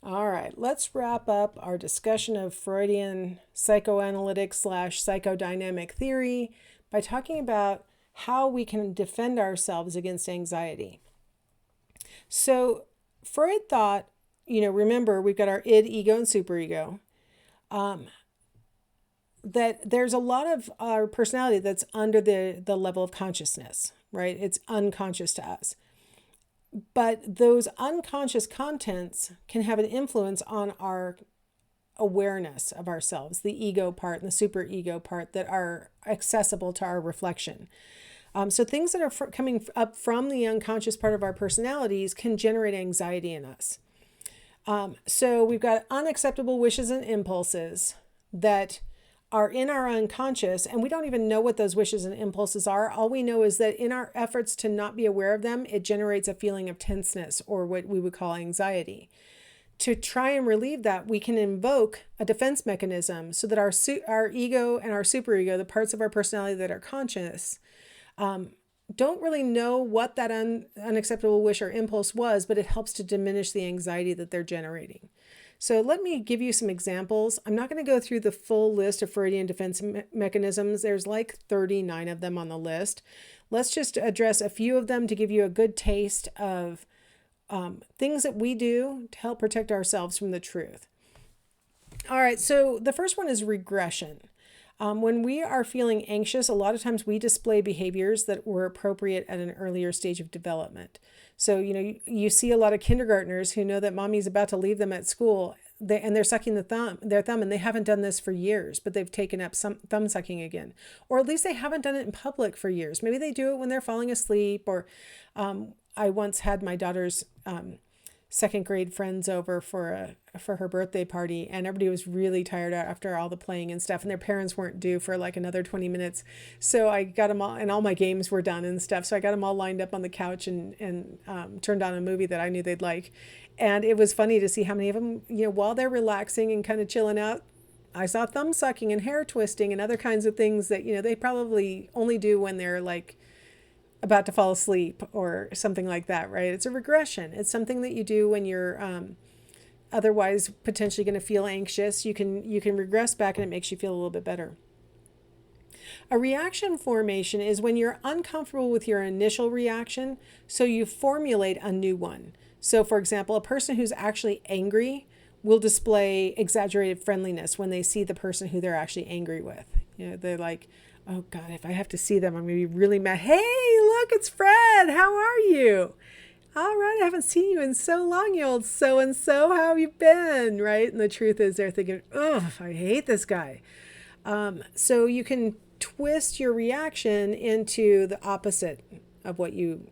All right, let's wrap up our discussion of Freudian psychoanalytic slash psychodynamic theory by talking about how we can defend ourselves against anxiety. So, Freud thought, remember, we've got our id, ego, and superego, that there's a lot of our personality that's under the level of consciousness, right? It's unconscious to us. But those unconscious contents can have an influence on our awareness of ourselves, the ego part and the superego part that are accessible to our reflection. So things that are coming up from the unconscious part of our personalities can generate anxiety in us. So we've got unacceptable wishes and impulses that are in our unconscious, and we don't even know what those wishes and impulses are. All we know is that in our efforts to not be aware of them, it generates a feeling of tenseness, or what we would call anxiety. To try and relieve that, we can invoke a defense mechanism so that our ego and our superego, the parts of our personality that are conscious, don't really know what that unacceptable wish or impulse was, but it helps to diminish the anxiety that they're generating. So let me give you some examples. I'm not going to go through the full list of Freudian defense mechanisms. There's like 39 of them on the list. Let's just address a few of them to give you a good taste of things that we do to help protect ourselves from the truth. All right, so the first one is regression. When we are feeling anxious, a lot of times we display behaviors that were appropriate at an earlier stage of development. So, you see a lot of kindergartners who know that mommy's about to leave them at school, and they're sucking their thumb, and they haven't done this for years, but they've taken up some thumb sucking again. Or at least they haven't done it in public for years. Maybe they do it when they're falling asleep, or I once had my daughter's second grade friends over for her birthday party, and everybody was really tired after all the playing and stuff, and their parents weren't due for like another 20 minutes. So I got them all, and all my games were done and stuff. So I got them all lined up on the couch and turned on a movie that I knew they'd like. And it was funny to see how many of them, while they're relaxing and kind of chilling out, I saw thumb sucking and hair twisting and other kinds of things that, they probably only do when they're like about to fall asleep or something like that, right? It's a regression. It's something that you do when you're otherwise potentially going to feel anxious. You can regress back, and it makes you feel a little bit better. A reaction formation is when you're uncomfortable with your initial reaction, so you formulate a new one. So for example, a person who's actually angry will display exaggerated friendliness when they see the person who they're actually angry with. They're like, oh God, if I have to see them, I'm going to be really mad. Hey, look, it's Fred. How are you? All right, I haven't seen you in so long, you old so-and-so. How have you been? Right? And the truth is they're thinking, oh, I hate this guy. So you can twist your reaction into the opposite of what you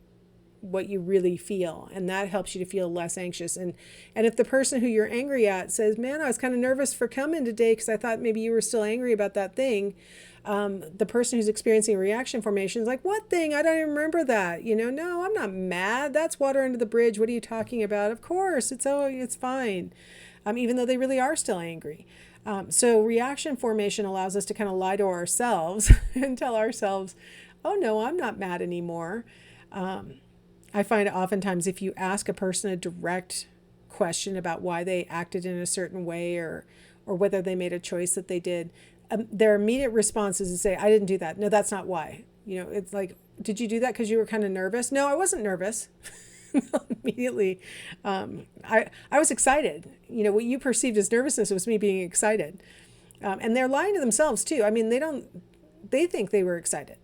really feel, and that helps you to feel less anxious. And if the person who you're angry at says, man, I was kind of nervous for coming today because I thought maybe you were still angry about that thing, the person who's experiencing reaction formation is like, what thing? I don't even remember that. No, I'm not mad. That's water under the bridge. What are you talking about? Of course, it's fine. Even though they really are still angry. So reaction formation allows us to kind of lie to ourselves and tell ourselves, oh no, I'm not mad anymore. I find oftentimes if you ask a person a direct question about why they acted in a certain way or whether they made a choice that they did, their immediate response is to say, I didn't do that. No, that's not why. It's like, did you do that because you were kind of nervous? No, I wasn't nervous. Immediately, I was excited. What you perceived as nervousness was me being excited. And they're lying to themselves too. I mean, they think they were excited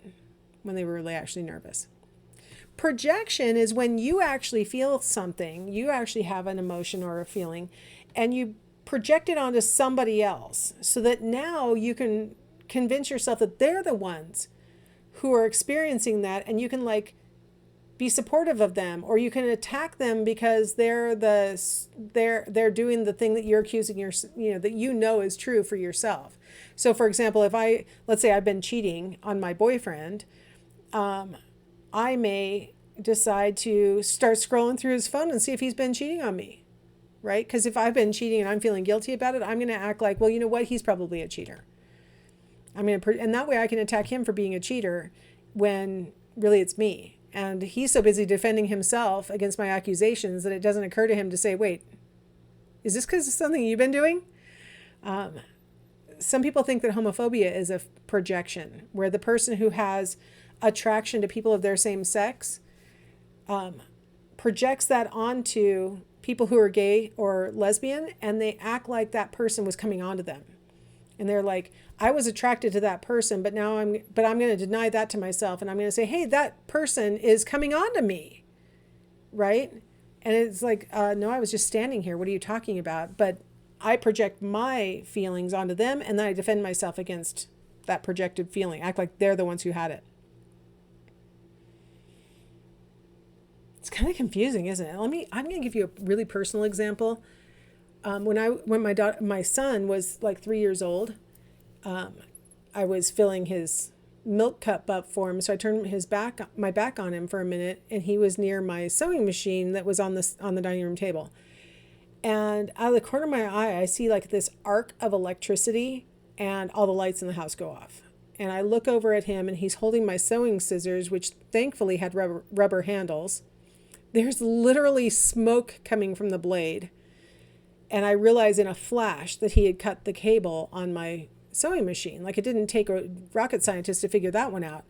when they were really actually nervous. Projection is when you actually feel something, you actually have an emotion or a feeling, and you project it onto somebody else so that now you can convince yourself that they're the ones who are experiencing that, and you can be supportive of them, or you can attack them because they're doing the thing that you're accusing that is true for yourself. So for example, let's say I've been cheating on my boyfriend, I may decide to start scrolling through his phone and see if he's been cheating on me, right? Because if I've been cheating and I'm feeling guilty about it, I'm going to act like, well, you know what? He's probably a cheater. And that way I can attack him for being a cheater when really it's me. And he's so busy defending himself against my accusations that it doesn't occur to him to say, wait, Is this because of something you've been doing? Some people think that homophobia is a projection, where the person who has attraction to people of their same sex projects that onto people who are gay or lesbian, and they act like that person was coming onto them. And they're like, I was attracted to that person, but I'm going to deny that to myself. And I'm going to say, hey, that person is coming onto me. Right? And it's like, no, I was just standing here. What are you talking about? But I project my feelings onto them, and then I defend myself against that projected feeling. Act like they're the ones who had it. It's kind of confusing, isn't it? I'm going to give you a really personal example. When my son was like 3 years old, I was filling his milk cup up for him. So I turned my back on him for a minute, and he was near my sewing machine that was on the dining room table. And out of the corner of my eye, I see like this arc of electricity, and all the lights in the house go off. And I look over at him, and he's holding my sewing scissors, which thankfully had rubber handles. There's literally smoke coming from the blade. And I realized in a flash that he had cut the cable on my sewing machine. Like, it didn't take a rocket scientist to figure that one out.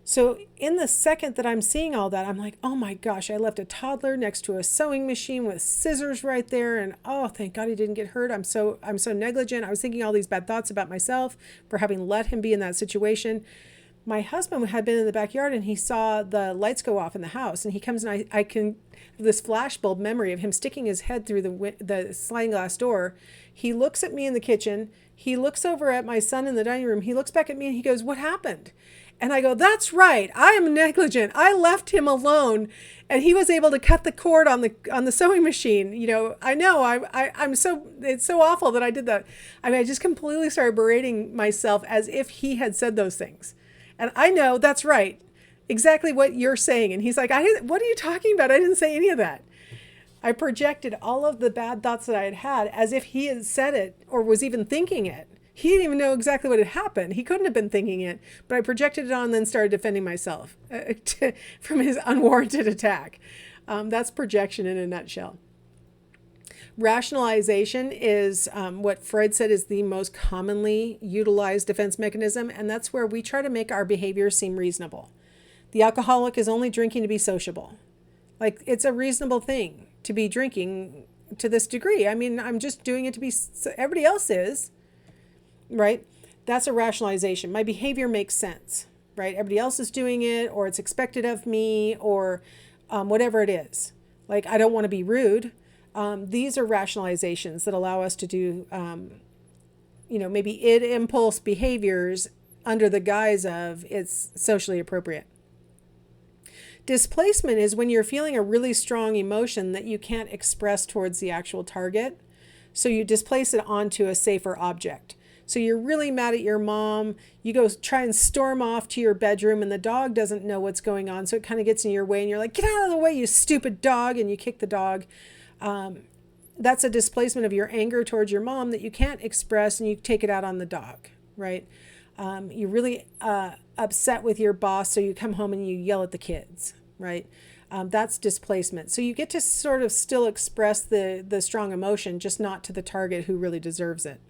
So in the second that I'm seeing all that, I'm like, oh my gosh, I left a toddler next to a sewing machine with scissors right there. And oh, thank God he didn't get hurt. I'm so negligent. I was thinking all these bad thoughts about myself for having let him be in that situation. My husband had been in the backyard, and he saw the lights go off in the house, and he comes, and I can this flashbulb memory of him sticking his head through the sliding glass door. He looks at me in the kitchen. He looks over at my son in the dining room. He looks back at me, and he goes, "What happened?" And I go, "That's right. I am negligent. I left him alone, and he was able to cut the cord on the sewing machine. You know, I know it's so awful that I did that." I mean, I just completely started berating myself as if he had said those things. And I know that's right. Exactly what you're saying. And he's like, what are you talking about? I didn't say any of that. I projected all of the bad thoughts that I had had as if he had said it or was even thinking it. He didn't even know exactly what had happened. He couldn't have been thinking it, but I projected it on and then started defending myself from his unwarranted attack. That's projection in a nutshell. Rationalization is what Freud said is the most commonly utilized defense mechanism, and that's where we try to make our behavior seem reasonable. The alcoholic is only drinking to be sociable. Like, it's a reasonable thing to be drinking to this degree. I mean, I'm just doing it to be, everybody else is, right? That's a rationalization. My behavior makes sense, right? Everybody else is doing it, or it's expected of me, or whatever it is. Like, I don't want to be rude. These are rationalizations that allow us to do, maybe impulse behaviors under the guise of it's socially appropriate. Displacement is when you're feeling a really strong emotion that you can't express towards the actual target. So you displace it onto a safer object. So you're really mad at your mom. You go try and storm off to your bedroom, and the dog doesn't know what's going on. So it kind of gets in your way, and you're like, "Get out of the way, you stupid dog." And you kick the dog. That's a displacement of your anger towards your mom that you can't express, and you take it out on the dog, right? You're really upset with your boss, so you come home and you yell at the kids, right? That's displacement. So you get to sort of still express the strong emotion, just not to the target who really deserves it.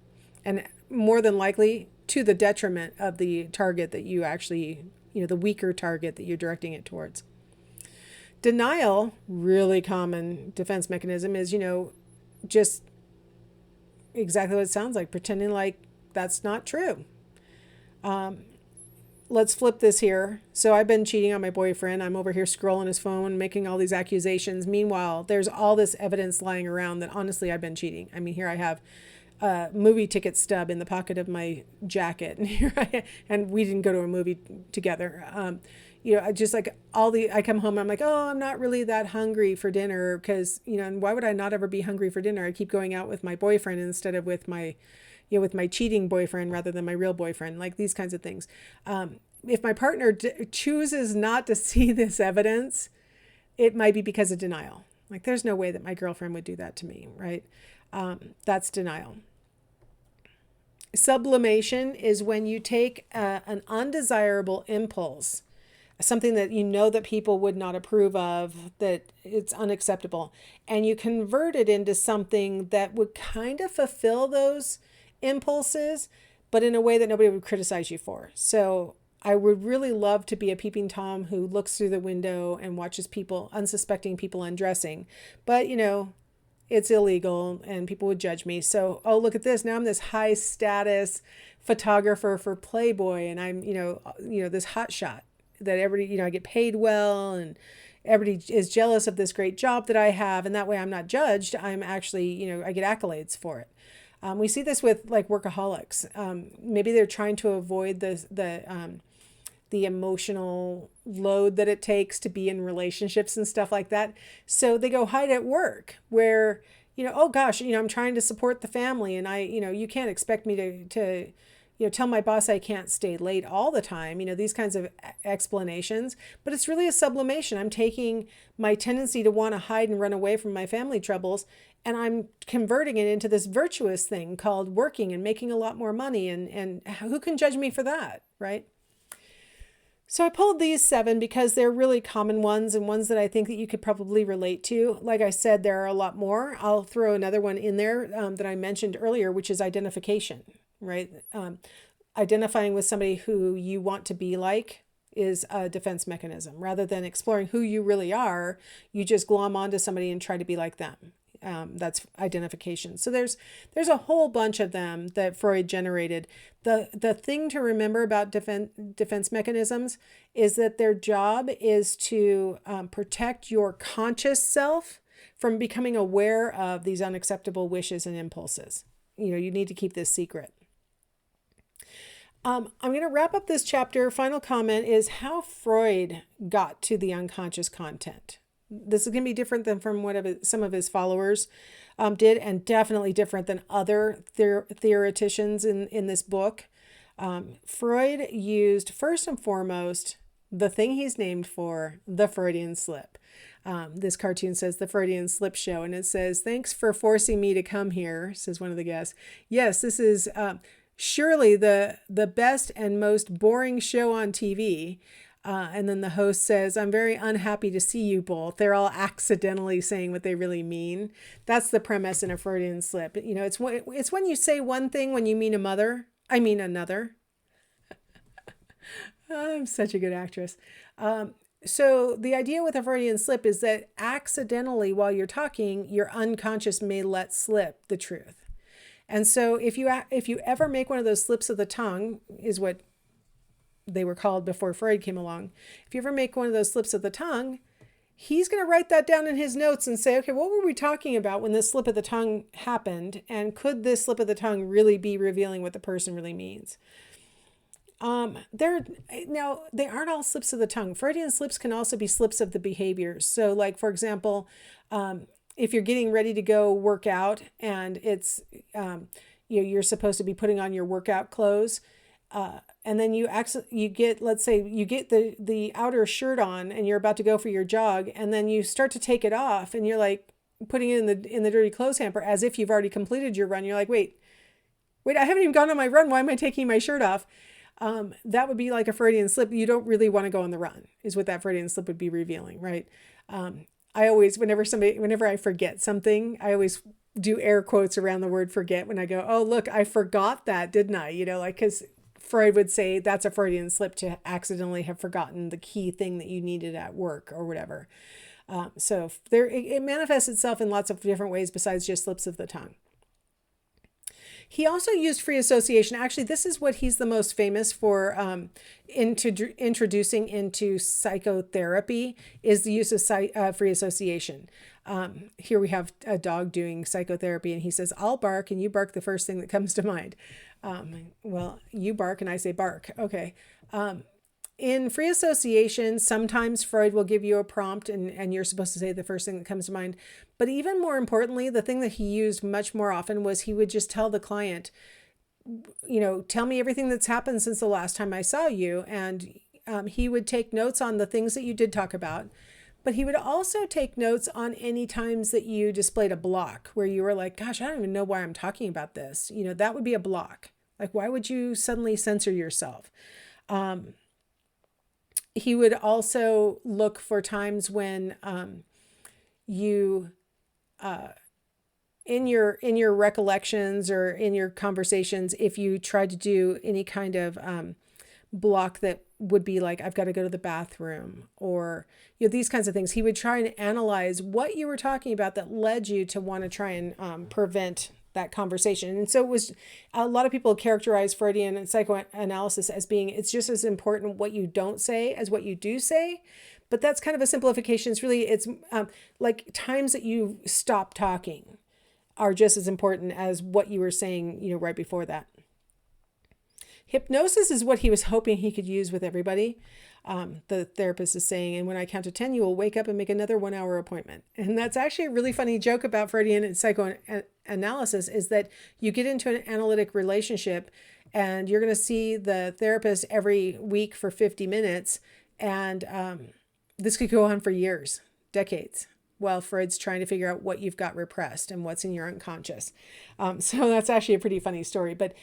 And more than likely to the detriment of the target that you actually, the weaker target that you're directing it towards. Denial, really common defense mechanism, is, just exactly what it sounds like, pretending like that's not true. Let's flip this here. So I've been cheating on my boyfriend. I'm over here scrolling his phone, making all these accusations. Meanwhile, there's all this evidence lying around that honestly I've been cheating. I mean, here I have a movie ticket stub in the pocket of my jacket, and we didn't go to a movie together. I just like I come home and I'm like, oh, I'm not really that hungry for dinner because, and why would I not ever be hungry for dinner? I keep going out with my boyfriend instead of with my cheating boyfriend rather than my real boyfriend, like these kinds of things. If my partner chooses not to see this evidence, it might be because of denial. Like, there's no way that my girlfriend would do that to me, right? That's denial. Sublimation is when you take an undesirable impulse, something that you know that people would not approve of, that it's unacceptable, and you convert it into something that would kind of fulfill those impulses, but in a way that nobody would criticize you for. So I would really love to be a peeping Tom who looks through the window and watches people, unsuspecting people undressing. But, it's illegal and people would judge me. So, oh, look at this. Now I'm this high status photographer for Playboy, and I'm, this hot shot that everybody, I get paid well, and everybody is jealous of this great job that I have. And that way I'm not judged. I'm actually, I get accolades for it. We see this with like workaholics. Maybe they're trying to avoid the emotional load that it takes to be in relationships and stuff like that. So they go hide at work where, oh gosh, I'm trying to support the family, and you can't expect me to tell my boss I can't stay late all the time, these kinds of explanations. But it's really a sublimation. I'm taking my tendency to want to hide and run away from my family troubles, and I'm converting it into this virtuous thing called working and making a lot more money. And who can judge me for that, right? So I pulled these 7 because they're really common ones, and ones that I think that you could probably relate to. Like I said, there are a lot more. I'll throw another one in there that I mentioned earlier, which is identification, right? Identifying with somebody who you want to be like is a defense mechanism. Rather than exploring who you really are, you just glom onto somebody and try to be like them. That's identification. So there's a whole bunch of them that Freud generated. The thing to remember about defense mechanisms is that their job is to protect your conscious self from becoming aware of these unacceptable wishes and impulses. You need to keep this secret. I'm going to wrap up this chapter. Final comment is how Freud got to the unconscious content. This is going to be different than from what some of his followers did, and definitely different than other theoreticians in this book. Freud used, first and foremost, the thing he's named for, the Freudian slip. This cartoon says the Freudian slip show, and it says, "Thanks for forcing me to come here," says one of the guests. Yes, this is surely the best and most boring show on TV. And then the host says, "I'm very unhappy to see you both." They're all accidentally saying what they really mean. That's the premise in a Freudian slip. It's when you say one thing when you mean another. I'm such a good actress. So the idea with a Freudian slip is that accidentally, while you're talking, your unconscious may let slip the truth. And so if you ever make one of those slips of the tongue, is what they were called before Freud came along. If you ever make one of those slips of the tongue, he's going to write that down in his notes and say, okay, what were we talking about when this slip of the tongue happened? And could this slip of the tongue really be revealing what the person really means? Now, they aren't all slips of the tongue. Freudian slips can also be slips of the behaviors. So like, for example, if you're getting ready to go work out and it's, you're supposed to be putting on your workout clothes, and then you get the outer shirt on and you're about to go for your jog, and then you start to take it off and you're like putting it in the dirty clothes hamper as if you've already completed your run. You're like, wait, I haven't even gone on my run. Why am I taking my shirt off? That would be like a Freudian slip. You don't really want to go on the run, is what that Freudian slip would be revealing, right? I always, whenever I forget something, I always do air quotes around the word forget when I go, oh, look, I forgot that, didn't I? Because Freud would say that's a Freudian slip, to accidentally have forgotten the key thing that you needed at work or whatever. So it manifests itself in lots of different ways besides just slips of the tongue. He also used free association. Actually, this is what he's the most famous for introducing into psychotherapy, is the use of free association. Here we have a dog doing psychotherapy, and he says, "I'll bark and you bark the first thing that comes to mind." Well, you bark and I say bark. Okay. In free association, sometimes Freud will give you a prompt and you're supposed to say the first thing that comes to mind. But even more importantly, the thing that he used much more often was he would just tell the client, tell me everything that's happened since the last time I saw you. And he would take notes on the things that you did talk about. But he would also take notes on any times that you displayed a block where you were like, gosh, I don't even know why I'm talking about this. That would be a block. Like, why would you suddenly censor yourself? He would also look for times when you in your recollections or in your conversations, if you tried to do any kind of block that would be like, I've got to go to the bathroom, or these kinds of things, he would try and analyze what you were talking about that led you to want to try and prevent that conversation. And so it was, a lot of people characterize Freudian and psychoanalysis as being, it's just as important what you don't say as what you do say. But that's kind of a simplification. It's like times that you stop talking are just as important as what you were saying, right before that. Hypnosis is what he was hoping he could use with everybody. The therapist is saying, and when I count to 10, you will wake up and make another 1 hour appointment. And that's actually a really funny joke about Freudian and psychoanalysis, is that you get into an analytic relationship and you're going to see the therapist every week for 50 minutes. And this could go on for years, decades, while Freud's trying to figure out what you've got repressed and what's in your unconscious. So that's actually a pretty funny story. But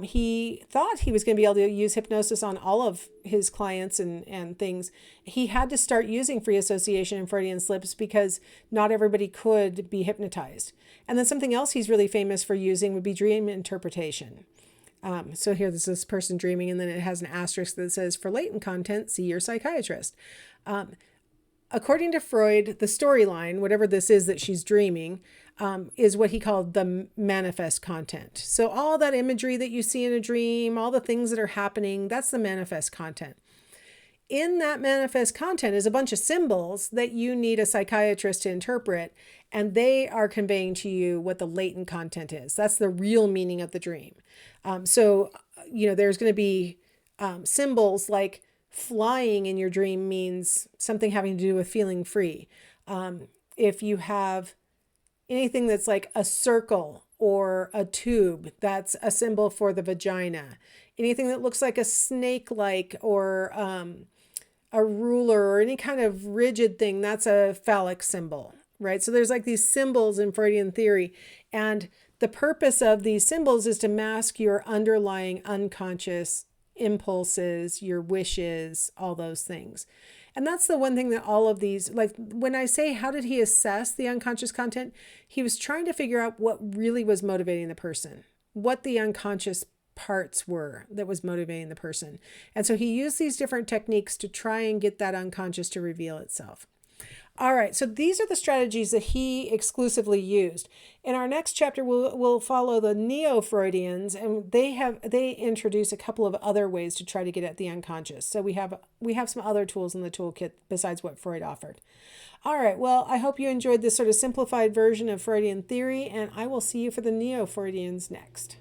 he thought he was going to be able to use hypnosis on all of his clients and things. He had to start using free association and Freudian slips because not everybody could be hypnotized. And then something else he's really famous for using would be dream interpretation. So here there's this person dreaming, and then it has an asterisk that says, for latent content, see your psychiatrist. According to Freud, the storyline, whatever this is that she's dreaming, is what he called the manifest content. So all that imagery that you see in a dream, all the things that are happening, that's the manifest content. In that manifest content is a bunch of symbols that you need a psychiatrist to interpret, and they are conveying to you what the latent content is. That's the real meaning of the dream. So there's going to be symbols like flying in your dream means something having to do with feeling free. If you have anything that's like a circle or a tube, that's a symbol for the vagina. Anything that looks like a snake-like or a ruler or any kind of rigid thing, that's a phallic symbol, right? So there's like these symbols in Freudian theory, and the purpose of these symbols is to mask your underlying unconscious impulses, your wishes, all those things. And that's the one thing that all of these, like when I say, how did he assess the unconscious content? He was trying to figure out what really was motivating the person, what the unconscious parts were that was motivating the person. And so he used these different techniques to try and get that unconscious to reveal itself. All right, so these are the strategies that he exclusively used. In our next chapter, we'll follow the Neo-Freudians, and they introduce a couple of other ways to try to get at the unconscious. So we have some other tools in the toolkit besides what Freud offered. All right, well, I hope you enjoyed this sort of simplified version of Freudian theory, and I will see you for the Neo-Freudians next.